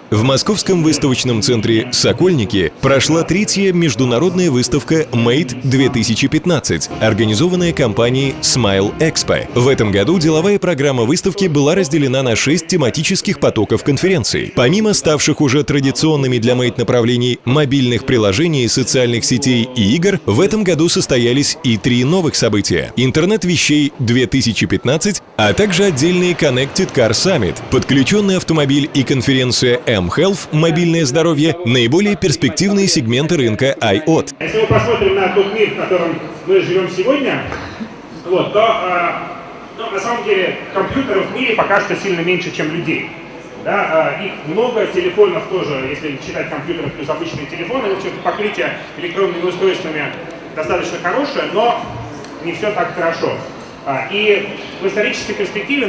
В московском выставочном центре «Сокольники» прошла третья международная выставка Mate-2015, организованная компанией Smile Expo. В этом году деловая программа выставки была разделена на 6 тематических потоков конференций. Помимо ставших уже традиционными для Mate направлений мобильных приложений, социальных сетей и игр, в этом году состоялись и 3 новых события: Интернет вещей 2015, а также отдельный Connected Car Summit, подключенный автомобиль и конференция mHealth «Мобильное здоровье» — наиболее перспективные сегменты рынка IoT. Если мы посмотрим на тот мир, в котором мы живем сегодня, то на самом деле компьютеров в мире пока что сильно меньше, чем людей. Да, их много, телефонов тоже, если считать компьютеры плюс обычные телефоны, покрытие электронными устройствами достаточно хорошее, но не все так хорошо. И в исторической перспективе,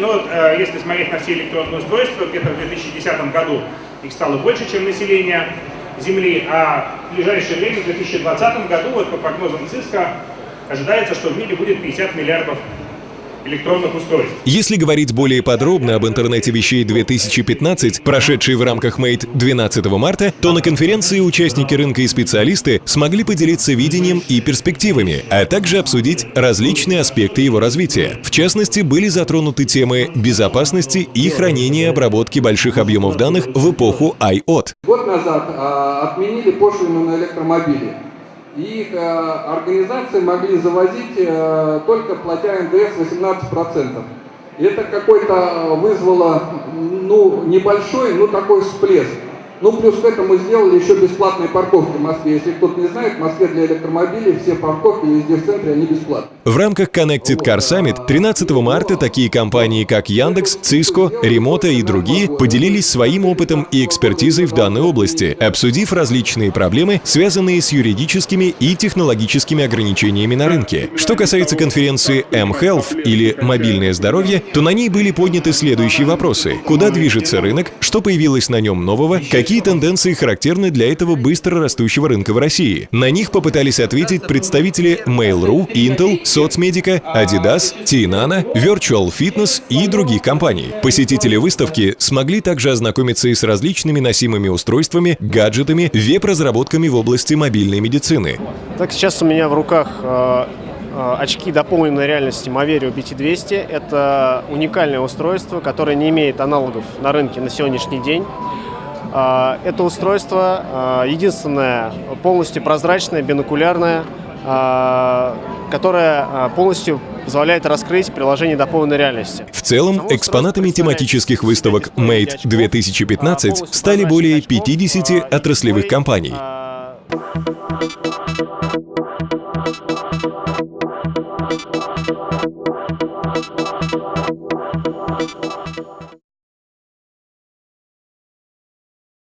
если смотреть на все электронные устройства, где-то в 2010 году их стало больше, чем население Земли, а в ближайшее время, в 2020 году, по прогнозам Cisco, ожидается, что в мире будет 50 миллиардов электронных устройств. Если говорить более подробно об интернете вещей 2015, прошедшей в рамках Mate 12 марта, то на конференции участники рынка и специалисты смогли поделиться видением и перспективами, а также обсудить различные аспекты его развития. В частности, были затронуты темы безопасности и хранения и обработки больших объемов данных в эпоху IoT. Год назад отменили пошлину на электромобили. И их организации могли завозить только платя НДС 18%. И это какой-то вызвало, небольшой, такой всплеск. Плюс к этому сделали еще бесплатные парковки в Москве. Если кто-то не знает, в Москве для электромобилей все парковки везде в центре, они бесплатные. В рамках Connected Car Summit 13 марта такие компании, как Яндекс, Cisco, Ремота и другие, поделились своим опытом и экспертизой в данной области, обсудив различные проблемы, связанные с юридическими и технологическими ограничениями на рынке. Что касается конференции mHealth или «Мобильное здоровье», то на ней были подняты следующие вопросы: куда движется рынок, что появилось на нем нового, какие тенденции характерны для этого быстро растущего рынка в России. На них попытались ответить представители Mail.ru, Intel, Соцмедика, Adidas, T-Nano, Virtual Fitness и других компаний. Посетители выставки смогли также ознакомиться и с различными носимыми устройствами, гаджетами, веб-разработками в области мобильной медицины. Так, сейчас у меня в руках очки дополненной реальности Maverio BT200. Это уникальное устройство, которое не имеет аналогов на рынке на сегодняшний день. Это устройство единственное полностью прозрачное, бинокулярное, которое полностью позволяет раскрыть приложение дополненной реальности. В целом, экспонатами тематических выставок Mate 2015 стали более 50 отраслевых компаний.